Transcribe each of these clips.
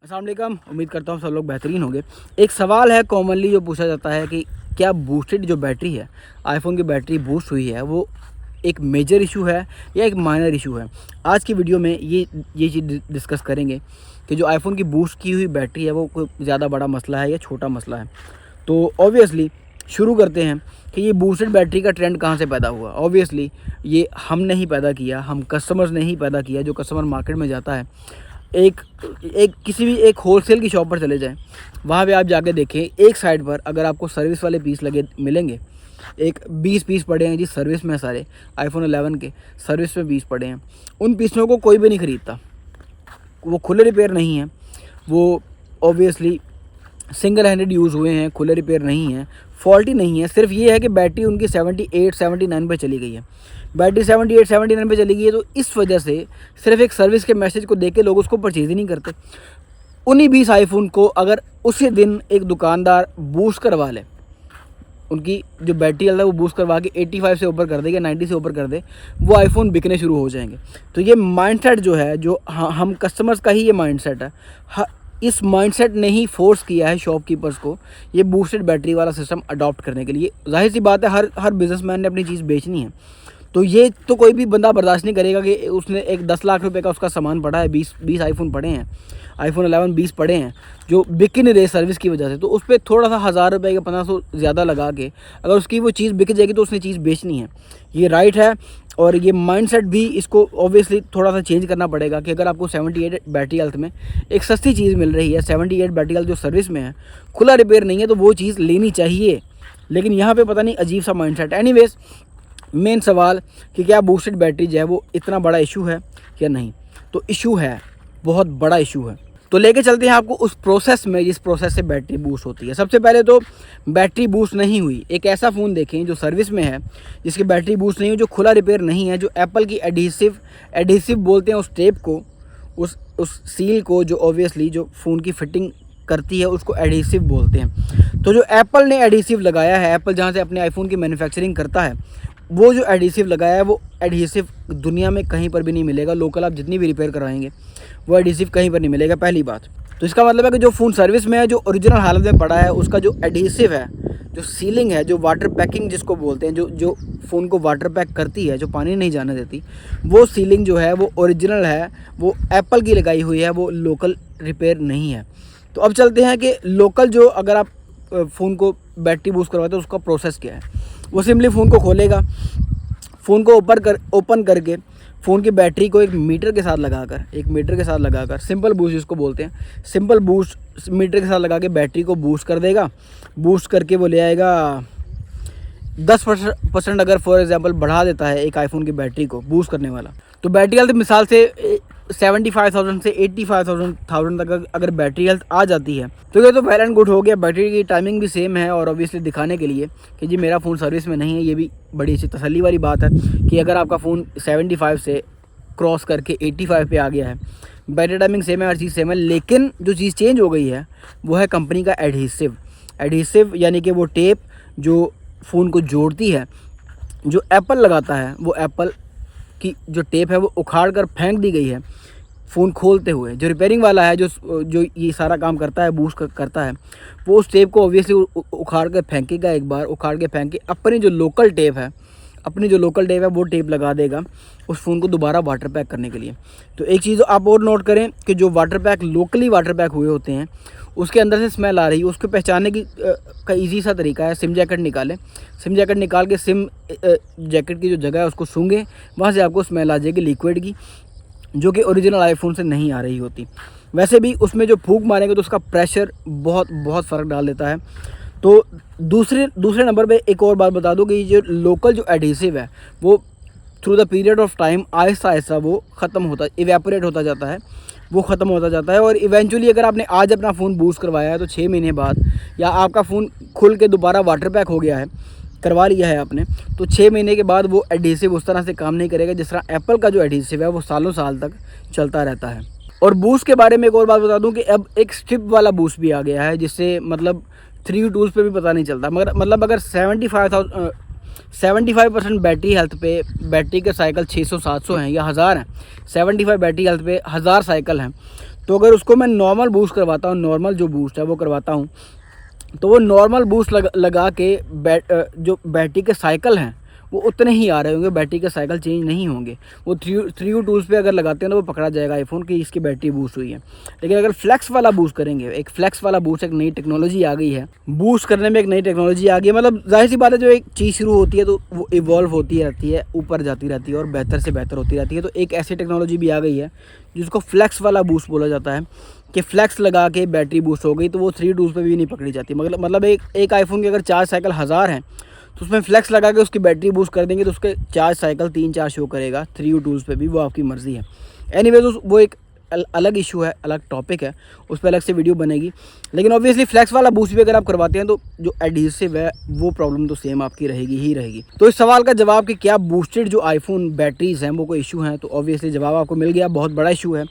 अस्सलाम वालेकुम। उम्मीद करता हूँ सब लोग बेहतरीन होंगे। एक सवाल है कॉमनली जो पूछा जाता है कि क्या बूस्टेड जो बैटरी है, आईफ़ोन की बैटरी बूस्ट हुई है, वो एक मेजर इशू है या एक माइनर इशू है। आज की वीडियो में ये चीज़ डिस्कस करेंगे कि जो आईफ़ोन की बूस्ट की हुई बैटरी है वो कोई ज़्यादा बड़ा मसला है या छोटा मसला है। तो ऑब्वियसली शुरू करते हैं कि ये बूस्टेड बैटरी का ट्रेंड कहाँ से पैदा हुआ। ऑब्वियसली ये हमने ही पैदा किया, हम कस्टमर्स ने ही पैदा किया। जो कस्टमर मार्केट में जाता है, एक एक किसी भी एक होलसेल की शॉप पर चले जाएं, वहाँ पे आप जाके देखें, एक साइड पर अगर आपको सर्विस वाले पीस लगे मिलेंगे, एक 20 पीस पड़े हैं जी सर्विस में, सारे आईफोन 11 के सर्विस में 20 पड़े हैं। उन पीसों को कोई भी नहीं ख़रीदता, वो खुले रिपेयर नहीं हैं, वो ऑब्वियसली सिंगल हैंडेड यूज़ हुए हैं, खुले रिपेयर नहीं हैं, फॉल्टी नहीं है। सिर्फ ये है कि बैटरी उनकी 78 79 पे चली गई है। बैटरी 78 79 पे चली गई है, तो इस वजह से सिर्फ एक सर्विस के मैसेज को देख के लोग उसको परचेज़ ही नहीं करते। उन्हीं 20 आईफोन को अगर उसी दिन एक दुकानदार बूस्ट करवा ले, उनकी जो बैटरी है वो बूस्ट करवा के 85 से ऊपर कर दे या 90 से ऊपर कर दे, वो आईफ़ोन बिकने शुरू हो जाएंगे। तो ये माइंडसेट जो है, जो हम कस्टमर्स का ही ये माइंडसेट है, इस माइंडसेट ने ही फोर्स किया है शॉपकीपर्स को ये बूस्टेड बैटरी वाला सिस्टम अडॉप्ट करने के लिए। जाहिर सी बात है, हर बिजनेसमैन ने अपनी चीज़ बेचनी है, तो ये तो कोई भी बंदा बर्दाश्त नहीं करेगा कि उसने एक 10 लाख रुपए का उसका सामान पड़ा है, 20 आईफोन पड़े हैं, आईफोन 11 20 पड़े हैं जो बिक ही नहीं रहे सर्विस की वजह से, तो उस पर थोड़ा सा 1000 रुपये का 1500 ज़्यादा लगा के अगर उसकी वो चीज़ बिक जाएगी तो उसने चीज़ बेचनी है। ये राइट है, और ये माइंडसेट भी इसको ऑब्वियसली थोड़ा सा चेंज करना पड़ेगा कि अगर आपको 78 बैटरी हेल्थ में एक सस्ती चीज़ मिल रही है, 78 बैटरी हेल्थ जो सर्विस में है, खुला रिपेयर नहीं है, तो वो चीज़ लेनी चाहिए। लेकिन यहाँ पे पता नहीं अजीब सा माइंडसेट। एनीवेज, मेन सवाल कि क्या बूस्टेड बैटरी जो है वो इतना बड़ा इशू है या नहीं। तो इशू है, बहुत बड़ा इशू है। तो लेके चलते हैं आपको उस प्रोसेस में जिस प्रोसेस से बैटरी बूस्ट होती है। सबसे पहले तो बैटरी बूस्ट नहीं हुई, एक ऐसा फ़ोन देखें जो सर्विस में है, जिसकी बैटरी बूस्ट नहीं हुई, जो खुला रिपेयर नहीं है, जो एप्पल की एडहेसिव बोलते हैं उस टेप को, उस सील को, जो ऑब्वियसली जो फ़ोन की फिटिंग करती है उसको एडहेसिव बोलते हैं। तो जो एप्पल ने एडहेसिव लगाया है, एप्पल जहाँ से अपने आईफोन की मैन्युफैक्चरिंग करता है, वो जो एडहेसिव लगाया है, वो एडहेसिव दुनिया में कहीं पर भी नहीं मिलेगा। लोकल आप जितनी भी रिपेयर करवाएंगे वो एडहेसिव कहीं पर नहीं मिलेगा, पहली बात। तो इसका मतलब है कि जो फ़ोन सर्विस में है, जो ओरिजिनल हालत में पड़ा है, उसका जो एडहेसिव है, जो सीलिंग है, जो वाटर पैकिंग जिसको बोलते हैं, जो फ़ोन को वाटर पैक करती है, जो पानी नहीं जाने देती, वो सीलिंग जो है वो ओरिजिनल है, वो एप्पल की लगाई हुई है, वो लोकल रिपेयर नहीं है। तो अब चलते हैं कि लोकल जो अगर आप फ़ोन को बैटरी बूस्ट करवाते हो उसका प्रोसेस क्या है। वो सिंपली फ़ोन को खोलेगा, फ़ोन को ओपन करके फ़ोन की बैटरी को एक मीटर के साथ लगाकर सिंपल बूस्ट जिसको बोलते हैं, सिंपल बूस्ट मीटर के साथ लगा के बैटरी को बूस्ट कर देगा। बूस्ट करके वो ले आएगा 10% अगर फॉर एग्जांपल बढ़ा देता है एक आईफोन की बैटरी को बूस्ट करने वाला, तो बैटरी हेल्थ मिसाल से 75,000 से 85,000 तक अगर बैटरी हेल्थ आ जाती है तो ये तो वेल एंड गुड हो गया। बैटरी की टाइमिंग भी सेम है, और ऑब्वियसली दिखाने के लिए कि जी मेरा फ़ोन सर्विस में नहीं है, ये भी बड़ी अच्छी तसल्ली वाली बात है कि अगर आपका फ़ोन 75 से क्रॉस करके 85 पे आ गया है, बैटरी टाइमिंग सेम है, हर चीज़ सेम है। लेकिन जो चीज़ चेंज हो गई है वो है कंपनी का एडहेसिव यानी कि वो टेप जो फ़ोन को जोड़ती है, जो एप्पल लगाता है, वो एप्पल की जो टेप है वो उखाड़ कर फेंक दी गई है फ़ोन खोलते हुए। जो रिपेयरिंग वाला है, जो ये सारा काम करता है, बूस्ट करता है, वो उस टेप को ऑब्वियसली उखाड़ कर फेंकेगा, एक बार उखाड़ के फेंक के अपनी जो लोकल टेप है वो टेप लगा देगा उस फ़ोन को दोबारा वाटर पैक करने के लिए। तो एक चीज़ आप और नोट करें कि जो लोकली वाटर पैक हुए होते हैं, उसके अंदर से स्मेल आ रही है, उसको पहचानने का ईजी सा तरीका है, सिम जैकेट निकाल के सिम जैकेट की जो जगह है उसको सूंघें, वहाँ से आपको स्मेल आ जाएगी लिक्विड की, जो कि ओरिजिनल आईफोन से नहीं आ रही होती। वैसे भी उसमें जो फूंक मारेंगे तो उसका प्रेशर बहुत फ़र्क डाल देता है। तो दूसरे नंबर पे एक और बात बता दूं कि जो लोकल जो एडहेसिव है वो through the period of time आहिस्ता वो इवेपोरेट होता जाता है, वो ख़त्म होता जाता है। और इवेंचुअली अगर आपने आज अपना फ़ोन बूस्ट करवाया है तो 6 महीने बाद, या आपका फ़ोन खुल के दोबारा वाटर पैक हो गया है, करवा लिया है आपने, तो 6 महीने के बाद वो एडहेसिव उस तरह से काम नहीं करेगा जिस तरह एप्पल का जो एडहेसिव है वो सालों साल तक चलता रहता है। और बूस्ट के बारे में एक और बात बता दूं कि अब एक स्ट्रिप वाला बूस्ट भी आ गया है, जिससे मतलब 3 टूल्स पे भी पता नहीं चलता। मगर मतलब अगर 75% बैटरी हेल्थ पे बैटरी के साइकिल 600 700 हैं या 1000 हैं, 75 बैटरी हेल्थ पे 1000 साइकिल हैं, तो अगर उसको मैं नॉर्मल बूस्ट करवाता हूँ, नॉर्मल जो बूस्ट है वो करवाता हूँ, तो वो नॉर्मल बूस्ट लगा के जो बैटरी के साइकिल हैं वो उतने ही आ रहे होंगे, बैटरी के साइकिल चेंज नहीं होंगे। वो 3U टूल्स पे अगर लगाते हैं तो वो पकड़ा जाएगा आईफोन की इसकी बैटरी बूस्ट हुई है। लेकिन अगर फ्लैक्स वाला बूस्ट करेंगे, एक फ्लैक्स वाला बूस्ट, एक नई टेक्नोलॉजी आ गई है, बूस्ट करने में एक नई टेक्नोलॉजी आ गई है। मतलब जाहिर सी बात है, जो एक चीज़ शुरू होती है तो वो इवॉल्व होती रहती है, ऊपर जाती रहती है और बेहतर से बेहतर होती रहती है। तो एक ऐसी टेक्नोलॉजी भी आ गई है जिसको फ्लैक्स वाला बूस्ट बोला जाता है, कि फ्लैक्स लगा के बैटरी बूस्ट हो गई तो वो 3 टूल्स पे भी नहीं पकड़ी जाती। मतलब एक आईफोन के अगर चार्ज साइकिल 1000 हैं तो उसमें फ्लैक्स लगा के उसकी बैटरी बूस्ट कर देंगे तो उसके चार्ज साइकिल 3-4 शो करेगा 3U टूल्स पे भी, वो आपकी मर्ज़ी है। एनीवेज वो एक अलग इशू है, अलग टॉपिक है, उस पर अलग से वीडियो बनेगी। लेकिन ऑब्वियसली फ्लैक्स वाला बूस्ट भी अगर आप करवाते हैं तो जो एडहेसिव है वो प्रॉब्लम तो सेम आपकी रहेगी ही रहेगी। तो इस सवाल का जवाब कि क्या बूस्टेड जो आईफोन बैटरीज़ हैं वो कोई इशू हैं, तो ऑब्वियसली जवाब आपको मिल गया, बहुत बड़ा इशू है।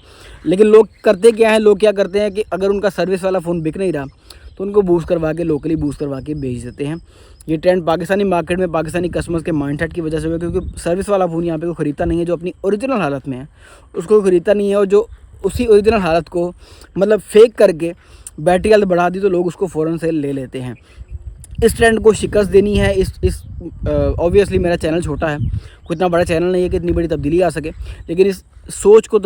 लेकिन लोग करते क्या हैं, लोग क्या करते हैं कि अगर उनका सर्विस वाला फ़ोन बिक नहीं रहा तो उनको बूस्ट करवा के, लोकली बूस्ट करवा के बेच देते हैं। ये ट्रेंड पाकिस्तानी मार्केट में पाकिस्तानी कस्टमर्स के माइंडसेट की वजह से हुआ, क्योंकि सर्विस वाला फ़ोन यहाँ पे कोई ख़रीदता नहीं है, जो अपनी ओरिजिनल हालत में है उसको ख़रीदता नहीं है, और जो उसी ओरिजिनल हालत को मतलब फेक करके बैटरी हेल्थ बढ़ा दी तो लोग उसको फ़ौरन से ले लेते हैं। इस ट्रेंड को शिकस्त देनी है। इस ऑब्वियसली मेरा चैनल छोटा है, कोई इतना बड़ा चैनल नहीं है कि इतनी बड़ी तब्दीली आ सके, लेकिन इस सोच को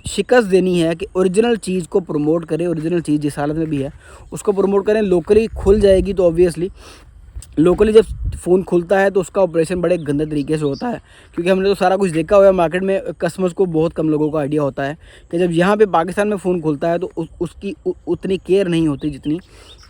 शिकस्त देनी है कि ओरिजिनल चीज़ को प्रमोट करें, ओरिजिनल चीज़ जिस हालत में भी है उसको प्रमोट करें। लोकली खुल जाएगी तो ऑब्वियसली लोकली जब फ़ोन खुलता है तो उसका ऑपरेशन बड़े गंदे तरीके से होता है, क्योंकि हमने तो सारा कुछ देखा हुआ है मार्केट में। कस्टमर्स को बहुत कम लोगों को आइडिया होता है कि जब यहाँ पे पाकिस्तान में फ़ोन खुलता है तो उसकी उतनी केयर नहीं होती जितनी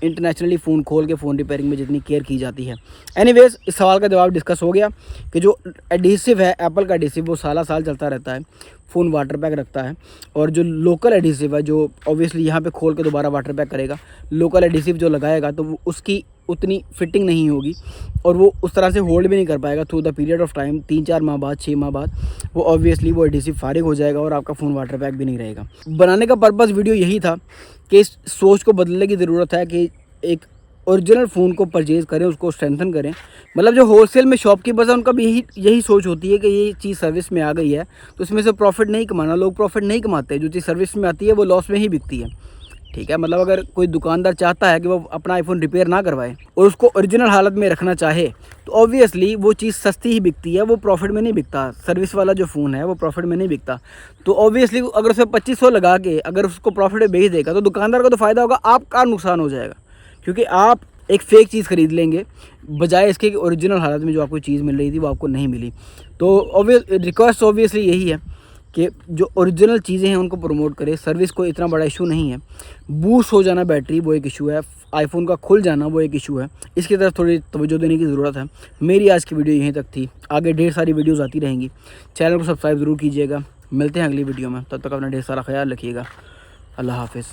इंटरनेशनली फ़ोन खोल के फ़ोन रिपेयरिंग में जितनी केयर की जाती है। एनीवेज इस सवाल का जवाब डिस्कस हो गया कि जो एडहेसिव है, एप्पल का एडहेसिव वो साल चलता रहता है, फ़ोन वाटर पैक रखता है। और जो लोकल एडहेसिव है, जो ऑब्वियसली यहाँ पे खोल के दोबारा वाटर पैक करेगा, लोकल एडहेसिव जो लगाएगा तो उसकी उतनी फिटिंग नहीं होगी और वो उस तरह से होल्ड भी नहीं कर पाएगा through the period of time. 3-4 माह बाद, 6 माह बाद वो ऑब्वियसली वो एडहेसिव फारिग हो जाएगा और आपका फ़ोन वाटर पैक भी नहीं रहेगा। बनाने का पर्पज़ वीडियो यही था कि इस सोच को बदलने की ज़रूरत है कि एक ओरिजिनल फ़ोन को परचेज़ करें, उसको स्ट्रेंथन करें। मतलब जो होलसेल में शॉपकीपर्स हैं उनका भी यही सोच होती है कि ये चीज़ सर्विस में आ गई है तो इसमें से प्रॉफिट नहीं कमाना। लोग प्रॉफिट नहीं कमाते, जो चीज़ सर्विस में आती है वो लॉस में ही बिकती है। ठीक है, मतलब अगर कोई दुकानदार चाहता है कि वो अपना आईफोन रिपेयर ना करवाए और उसको ओरिजिनल हालत में रखना चाहे तो ऑब्वियसली वो चीज़ सस्ती ही बिकती है, वो प्रॉफिट में नहीं बिकता। सर्विस वाला जो फ़ोन है वो प्रॉफिट में नहीं बिकता। तो ऑब्वियसली अगर उसमें 2500 लगा के अगर उसको प्रॉफिट में बेच देगा तो दुकानदार को तो फ़ायदा होगा, आपका नुकसान हो जाएगा, क्योंकि आप एक फ़ेक चीज़ ख़रीद लेंगे बजाय इसके कि ओरिजिनल हालत में जो आपको चीज़ मिल रही थी वो आपको नहीं मिली। तो रिक्वेस्ट ऑब्वियसली यही है कि जो ओरिजिनल चीज़ें हैं उनको प्रमोट करें। सर्विस कोई इतना बड़ा इशू नहीं है, बूस्ट हो जाना बैटरी वो एक इशू है, आईफोन का खुल जाना वो एक इशू है, इसकी तरफ थोड़ी तवज्जो देने की ज़रूरत है। मेरी आज की वीडियो यहीं तक थी, आगे ढेर सारी वीडियोज़ आती रहेंगी। चैनल को सब्सक्राइब ज़रूर कीजिएगा। मिलते हैं अगली वीडियो में, तब तक अपना ढेर सारा ख्याल रखिएगा। अल्लाह हाफिज़।